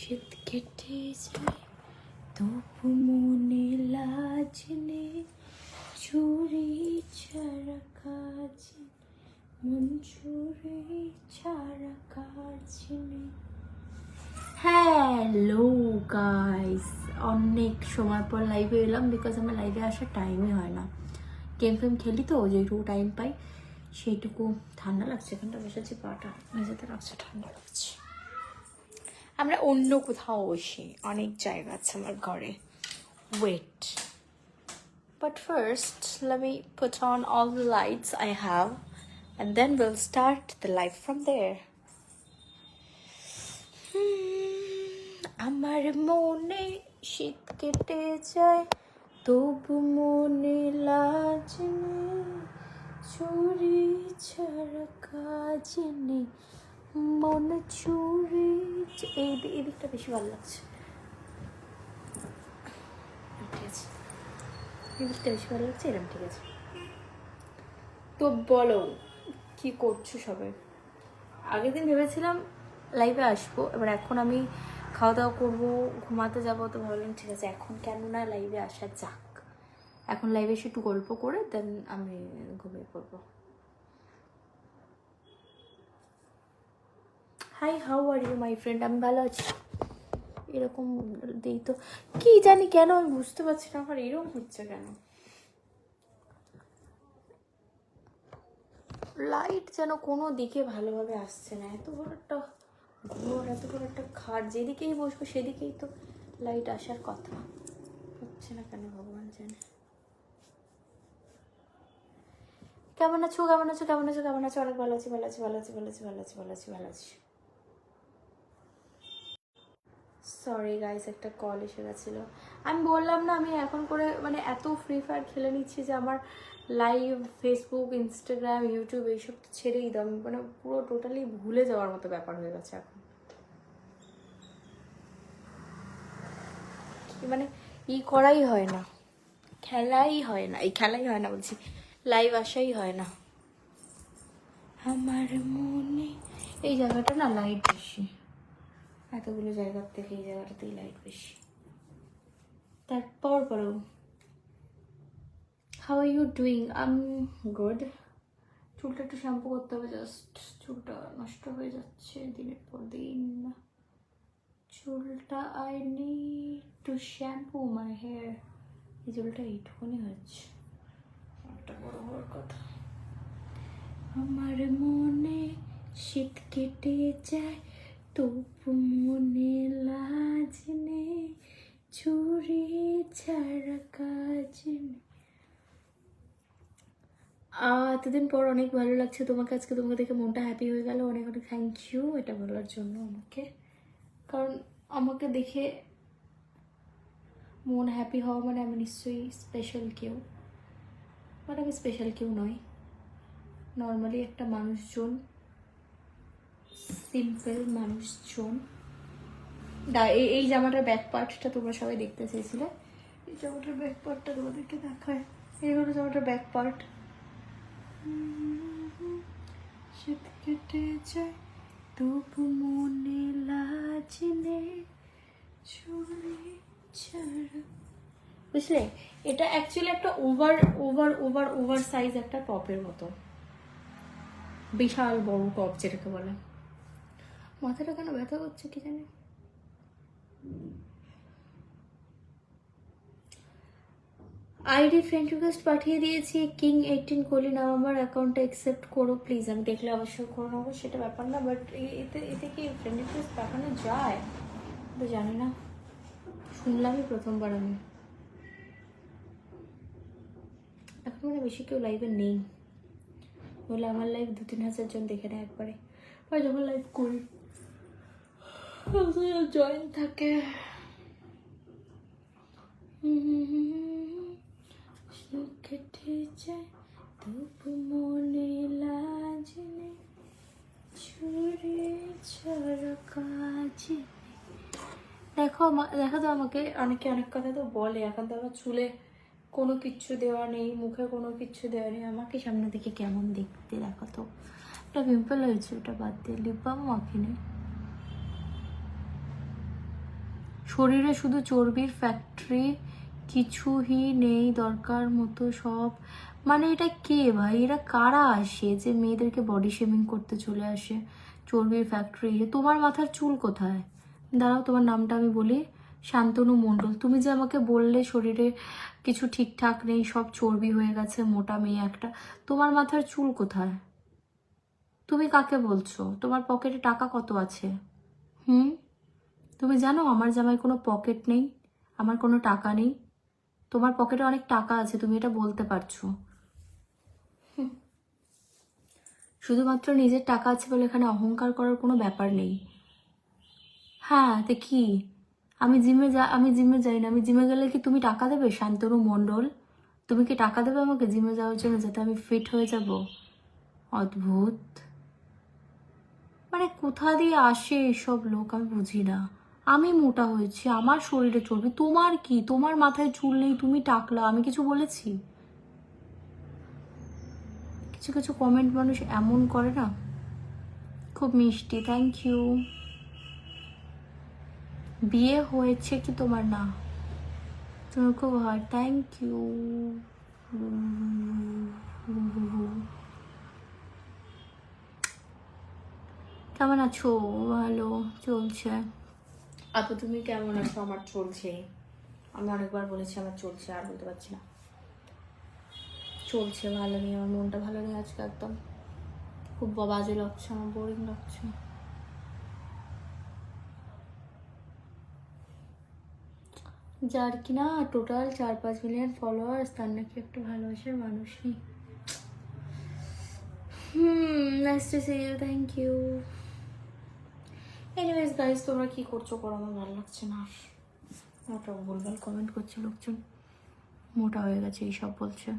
শীত কেটে যায় তবু মনে লাজ নেই, চুরি ছাড়া কাজ মন চুরি ছাড়া কাজ নেই। হ্যালো গাইস, অনেক সময় পর লাইভে এলাম, বিকজ আমার লাইভে আসার টাইমই হয় না। গেম ফেম খেলি তো, যেটুকু টাইম পাই সেইটুকু। ঠান্ডা লাগছে, এখানটা বসেছি, পাটা মেঝেতে লাগছে, ঠান্ডা লাগছে। আমরা অন্য কোথাও বসি, অনেক জায়গা আছে আমার ঘরে। Wait, but first let me put on all the lights I have and then we'll start the live from there. আমার মনে শীত কেটে যায় তবু মনে লাজ নেই, চুরি ছাড়া কাজ নেই, মন চুরি। এই দিকটা বেশি ভালো লাগছে, ঠিক আছে, এই দিকটা বেশি ভালো লাগছে, এরকম ঠিক আছে। তো বলো কি করছো সবাই? আগের দিন ভেবেছিলাম লাইভে আসবো, এবার এখন আমি খাওয়া দাওয়া করবো, ঘুমাতে যাবো, তো ভাবলাম ঠিক আছে এখন কেন না লাইভে আসা যাক। এখন লাইভে এসে একটু গল্প করে দেন আমি ঘুমিয়ে পড়বো। Hi, how are you my friend? আমি ভালো আছি। এরকম দিই তো, কি জানি কেন আমি বুঝতে পারছি না আমার এরকম হচ্ছে কেন। লাইট যেন কোনো দিকে ভালোভাবে আসছে না। এত বড় একটা ঘর, এত বড় একটা খাট, যেদিকেই বসবো সেদিকেই তো লাইট আসার কথা, হচ্ছে না কেন ভগবান জানে। কেমন আছো, কেমন আছো, কেমন আছো, কেমন আছো? অনেক ভালো আছি, ভালো আছি, ভালো আছি, ভালো আছি, ভালো আছি, ভালো আছি, ভালো আছি। সরি গাইস, একটা কল এসে গেছিলো। আমি বললাম না, আমি এখন করে মানে এত ফ্রি ফায়ার খেলে নিচ্ছি যে আমার লাইভ, ফেসবুক, ইনস্টাগ্রাম, ইউটিউব এইসব তো ছেড়েই দাম, মানে পুরো টোটালি ভুলে যাওয়ার মতো ব্যাপার হয়ে গেছে এখন। মানে করাই হয় না, খেলাই হয় না, খেলাই হয় না বলছি, লাইভ আসাই হয় না। আমার মনে এই জায়গাটা না লাইট বেশি, এতগুলো জায়গার থেকে এই জায়গাটাতেই লাইট বেশি। তারপর বলো, how are you doing? I'm good. চুলটা একটু শ্যাম্পু করতে হবে, জাস্ট চুলটা নষ্ট হয়ে যাচ্ছে দিনের পর দিন। চুলটা I need to shampoo my hair. এই চুলটা এইটুকুনি হচ্ছে, একটা বড় হওয়ার কথা। আমার মনে শীত কেটে যায় তবু মনে লাজ নেই, চুরি ছাড়া কাজ নেই। এতদিন পর অনেক ভালো লাগছে তোমাকে আজকে, তোমাকে দেখে মনটা হ্যাপি হয়ে গেল। অনেক অনেক থ্যাংক ইউ এটা বলার জন্য আমাকে, কারণ আমাকে দেখে মন হ্যাপি হওয়া মানে আমি নিশ্চয়ই স্পেশাল কেউ, বাট আমি স্পেশাল কেউ নয়, নর্মালি একটা মানুষজন, সিম্পল মানুষজন। এই জামাটার ব্যাক পার্টটা তোমরা সবাই দেখতে চেয়েছিলে, এই জামাটার ব্যাক পার্টটা তোমাদেরকে দেখায়। এই হলো জামাটার ব্যাক পার্ট। শীত কেটে যায় তবু মনে লাজ নেই, চুরি ছাড়া। বুঝলে, এটা অ্যাকচুয়ালি একটা ওভার সাইজ একটা টপের মতো, বিশাল বড় টপ যেটাকে বলে। মাথাটা কেন ব্যথা করছে কি জানি। আইডি ফ্রেন্ড রিকোয়েস্ট পাঠিয়ে দিয়েছি, কিং 18 কোহলি নাম আমার, অ্যাকাউন্টটা অ্যাকসেপ্ট করো প্লিজ। আমি দেখলে অবশ্যই করে নেবো, সেটা ব্যাপার না, বাট এতে কি ফ্রেন্ড রিকোয়েস্ট পাঠানো যায় তো জানি না, শুনলামই প্রথমবার আমি। এখন মানে বেশি কেউ লাইভে নেই, বলে আমার লাইভ 2-3 হাজার জন দেখে নেয় একবারে, আর যখন লাইভ করি জয়েন থাকে। কেটে যায় তবু মনে লাজ নেই, চুরি ছাড়া কাজ। দেখো দেখো তো আমাকে, অনেকে অনেক কথা তো বলে, এখন তো আমার চুলে কোনো কিচ্ছু দেওয়া নেই, মুখে কোনো কিচ্ছু দেওয়া নেই, আমাকে সামনে থেকে কেমন দেখতে দেখো তো। একটা পিম্পল হয়েছে, ওটা বাদ দিয়ে লিপ বামও মাখিনি। শরীরে শুধু চর্বির ফ্যাক্টরি, কিছুই নেই দরকার মতো সব। মানে এটা কে ভাই, এরা কারা আসে যে মেয়েদেরকে বডি শেমিং করতে চলে আসে? চর্বির ফ্যাক্টরি, তোমার মাথার চুল কোথায়? দাঁড়াও, তোমার নামটা আমি বলি, শান্তনু মণ্ডল। তুমি যে আমাকে বললে শরীরে কিছু ঠিকঠাক নেই, সব চর্বি হয়ে গেছে, মোটা মেয়ে একটা, তোমার মাথার চুল কোথায়? তুমি কাকে বলছো? তোমার পকেটে টাকা কত আছে? হুম? তুমি জানো আমার জামাই কোনো পকেট নেই, আমার কোনো টাকা নেই? তোমার পকেটে অনেক টাকা আছে, তুমি এটা বলতে পারছো। শুধুমাত্র নিজের টাকা আছে বলে এখানে অহংকার করার কোনো ব্যাপার নেই। হ্যাঁ, তো কি? আমি জিমে যাই না, আমি জিমে গেলে কি তুমি টাকা দেবে শান্তনু মণ্ডল? তুমি কি টাকা দেবে আমাকে জিমে যাওয়ার জন্য, যাতে আমি ফিট হয়ে যাব? অদ্ভুত, মানে কোথা দিয়ে আসে এসব লোক আমি বুঝি না। আমি মোটা হয়েছি, আমার শরীরে চর্বি, তোমার কি? তোমার মাথায় চুল নেই, তুমি টাকলা, আমি কিছু বলেছি? কিছু কিছু কমেন্ট মানুষ এমন করে না, খুব মিষ্টি, থ্যাংক ইউ। বিয়ে হয়েছে কি তোমার? না, তুমি খুব হয়, থ্যাংক ইউ। কেমন আছো? ভালো চলছে। আপু তুমি কেমন আছো? আমার চলছে, আমি অনেকবার বলেছি আমার চলছে, আর বলতে পারছি না। চলছে, ভালো নেই, আমার মনটা ভালো নেই আজকে একদম, খুব বাজে লাগছে, আমার বোরিং লাগছে। যার কিনা টোটাল 4-5 মিলিয়ন ফলোয়ার্স, তার নাকি একটা ভালোবাসার মানুষ নেই। Nice to see you, thank you. Anyways guys, তোমরা কি করছো করো, আমার ভালো লাগছে না। ওটা ভুলভাল কমেন্ট করছে লোকজন, মোটা হয়ে গেছে এইসব বলছে।